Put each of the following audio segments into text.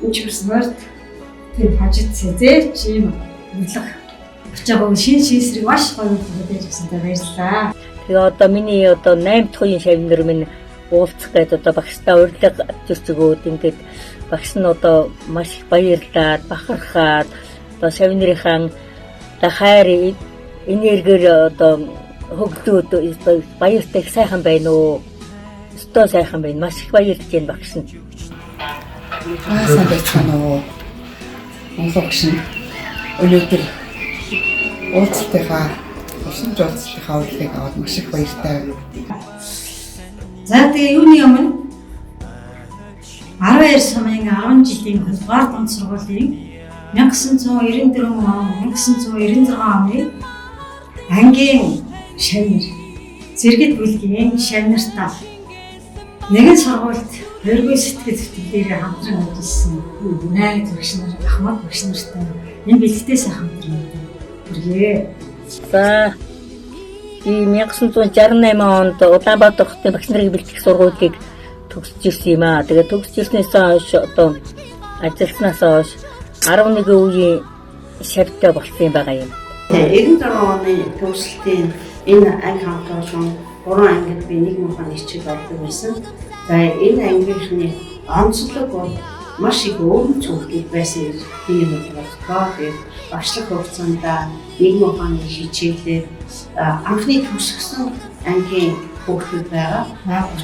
Үчирснээр тэр хажид сэзээч юм үлэг очоог шин шийсрэг маш гоё өгөөд ирсэнтэй баярлалаа. Тэгээ одоо миний 8 дахь үеийн шавнар минь уулзах гэдэг одоо багштай урилга авчирч өгөөд ингээд багш нь одоо маш их баярлаад бахархаад одоо шавнарынхаа хайр энергээр одоо хөгжөөд баяртай их сайхан байна уу? Өстой сайхан байна. Маш их баярлж байна багш нь. Сайн байцгаана уу? Монгол багш нь өнөөдөр уулзалтынхаа усан жуулцлынхаа урилгыг аваад маш их баяртай байна. За тэгээ юуны өмнө 12 сарын 10 жилийн 2-р дунд сургуулийн 1994 он 1996 оны ангийн шавнар зэрэгт бүлгийн шавнартаа нэгэн сургуульд өргөө сэтгэл хөдлөлөөр хамтран ажилласан найз багш нар Ахмад багш нартай энэ бэлтгэдээ сайхан хүргэе. За 1968 онд Улаанбаатар хотын багш нарын бэлтгэх сургуулийг төгсөж ирсэн юм аа. Тэгээд төгсөж ирснээс хойш одоо ажилласнаас хойш 11 үеийн шавьтай болсон юм байгаа юм. 96 оны төгсөлтийн энэ анги хамтлагын 3 ангид би нэг муухай хичээл ордог байсан. За энэ ангийнхны онцлог бол маш их өөр зүйлүүд байсан гэж би бодлоо. Тэгээд багшлах хугацаанд нэг муухай хичээлээр анхны төгсгсөн ангийн хүүхдүүд байгаа.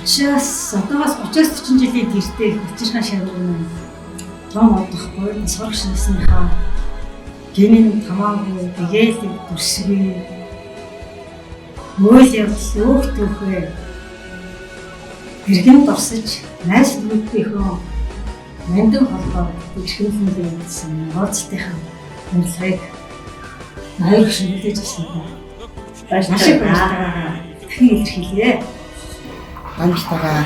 30-аас одоогоос 30-40 жилийн тэртээ хүчирхай шавнар том одохгүй сурагч насныхаа гинэн тамаагүй тэгээл дүрсгүй мөөл явдал өөхтөхөө иргэн дурсаж найс нөхөдийнхөө мэндэг холбоо ирхэнлэн байсан уулзалтынхаа урилгыг аяг шинжилж ирсэн байна. Баярлалаа. Дахин илэрхийлье. Амтайгаа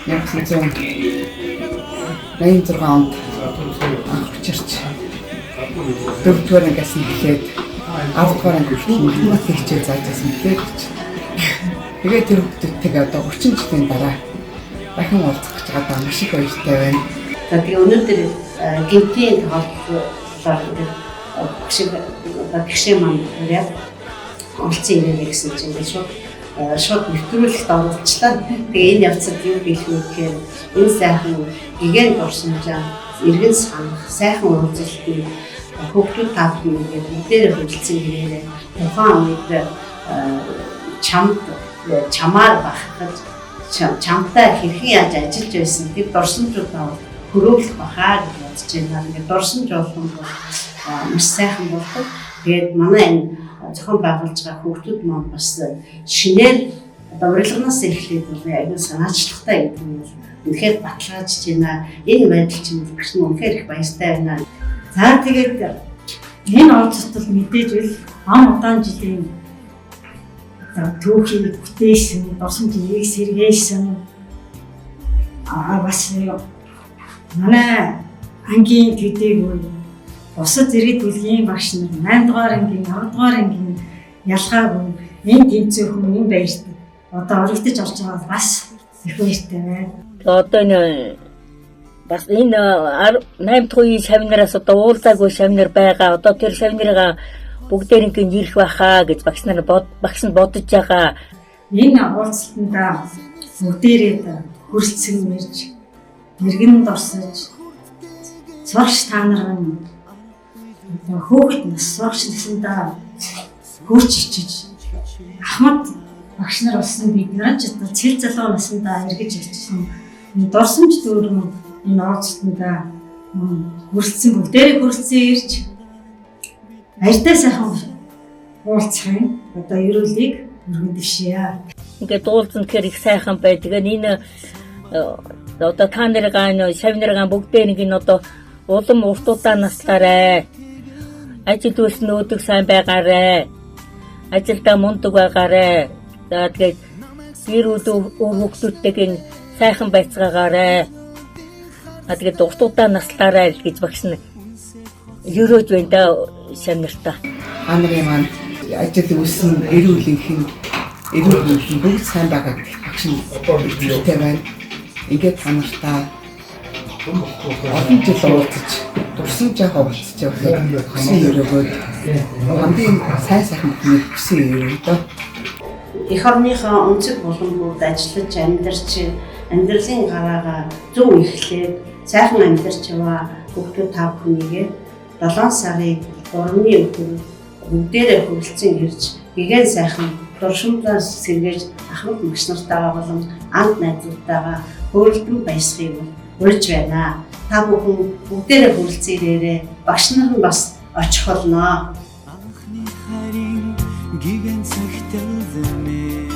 1986 онд учирч 4-р ангиас эхлээд 10-р анги хүртэл хичээл зааж байсан мэдээж. Тэгээд тэр хүмүүстэйгээ одоо 30 жилийн дараа дахин уулзах гэж байгаа маш их баяртай байна. За тэгээ өнөөдөр гинтийн тоглолтоор багшийн маань яриад уулзсан юм гэсэн чинь шууд нэвтрүүлэлт оролцлоо. Тэгээ энэ явцад юу хэлэх вэ гэхээр энэ сайхан гигэн дурсамжаа иргэн санах сайхан уулзалтын хүүхдүүд таавал ингээд бүгдээрээ хөдөлсөн гэрээрээ тухайн үед чамаар бахад чамтай хэрхэн яаж ажиллаж байсан тэр дурсамжуудаа хөрөөлөх бахаа гэж бодож байна. Ингээд дурсамж болгон маш сайхан болдог. Тэгээд манай энэ зохион байгуулж байгаа хүүхдүүд маань бас шинээр одоо урилганаас эхлээд аюул санаачлагтай гэдэг нь үнэхээр баталгаажж байна. Энэ байдал чинь багш нь үнэхээр их баяртай байна. За тэгээд энэ уулзалт мэдээж үл удаан жилийн түүхийг бүтээсэн, дурсамжийг сэргээсэн бас манай ангийн төдийгүй бусад зэрэг бүлгийн багш нар 8 дугаар ангийн 10 дугаар ангийн ялгаагүй энэ тэмцээх хүн энэ баяртай одоо орогдож орж байгаа бас их баяртай байна. Одоо энэ бас энэ 8 дахь үеийн шавнараас одоо уулзаагүй шавнар байгаа. Одоо тэр шавнараа бүгдээр ингэ ирэх байхаа гэж багш нь бодож байгаа. Энэ уулзалтанда бүгдээрээ хүрэлцэн ирж иргэн дурсаж сурагч та нар хүүхэд нас сурагч насндаа хурц ичиж Ахмад багш нар болсон бид нар ч одоо цэл залуу насндаа эргэж ирсэн дурсамж дүүрэн энэ уулзалтанда хүрэлцэн бүгдээрээ хүрэлцэн ирж баяртай сайхан уулзахын одоо ерөөлийг өргөдөшье. Ингээд уулзсан гэхээр их сайхан бай. Тэгээ энэ одоо та нарыг шавнараа бүгдээр нэг энэ одоо улам уртуудаа наслаарай. Ажил үйлс нөөдөг сайн байгаарай. Ажилдаа мундаг байгаарай. За тэгээд гэр бүл хүүхдүүдтэйг сайхан байцгаагаарай. Тэгээд уртуудаа наслаарай гэж багш нь ерөөж байна да шавнартаа. Амрын маань ажил үйлсэн эрүүлийнхэн бүгд сайн байгаа гэх багш нь хэлтэй байна. Ингээд хамартаа олон жил уулзаж дурсан жаахан болчихж байгаа хүссэн өрөөгөөд хамгийн сайхан бүхний хүссэн өрөө дөө. Эх орныхоо өнцөг булангууд ажиллаж амьдралын гараагаа зөв эхлээд сайхан амьдарч яваа хүүхдүүд та бүхнийгээ 7 сарын 3-ны өдөр бүгдээрээ хүрэлцэн ирж гэгэн сайхан дуршимтаас сэргээж ахмад мэгч нартайгаа болон анд найзуудтайгаа хөөрөлдөн баясгахыг урьж байна. Та бүхэн бүгдээрээ хүрэлцээрээ багш нар нь бас очих болно. Анхны харин гигэн цагтэлзэмээ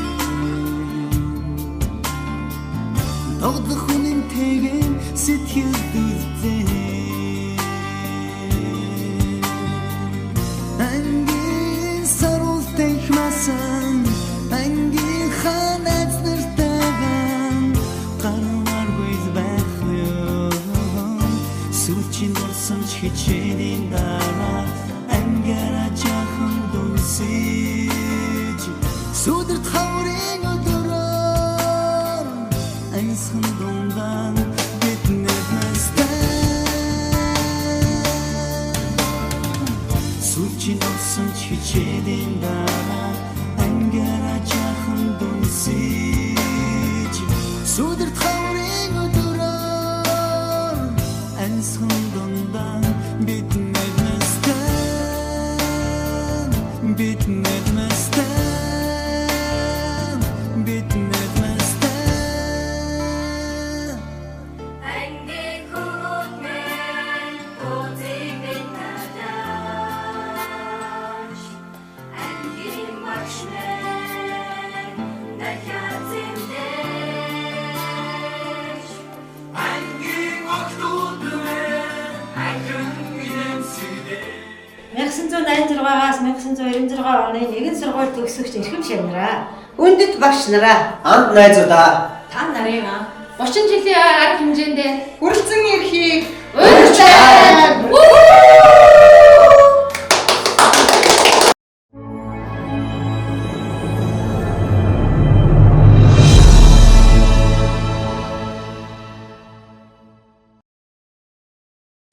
Догдох үнэн тэгэн сэтгэл дүрзээ Ангийн саруултай хмасан Ангийн ханаац нартайган Гармааргүй байх ёо Сүүчин болсон ч хичээлийн дараа Ангара жахан дүнсэж Сүдэрт хаврын өдрөөр Айсхан дундан биднэр настан Сүүчин болсон ч хичээлийн дараа Ангара жахан дүнсэж Сүдэрт хаврын өдрөөр Айсхан дундан биднэр настан Биднэр настан Биднэр настан Ангийн хүүд мэн тозиг битадаш Ангийн багш мэн дахиад зэмдэж Ангийн октод мэн ангийн гинэмсэдэ 1986-аас 1996 оны нэгэн сургууль төгсөгч эрхэм шавнараа Хүндэт багш нараа Анд найзуудаа та нарын 30 жилийн арга хэмжээндээ Хүрэлцэн эрхийг урьдчилан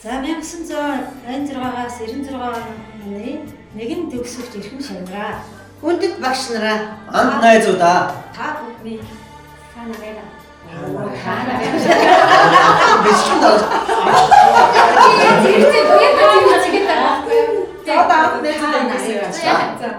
За 1986-аас 96 оны нэгэн төгсөгч эрхэм шавнараа хүндэт багш нараа Анд найзуудаа та бүхний та нарын бэлчэн даа. зэрэг зэрэг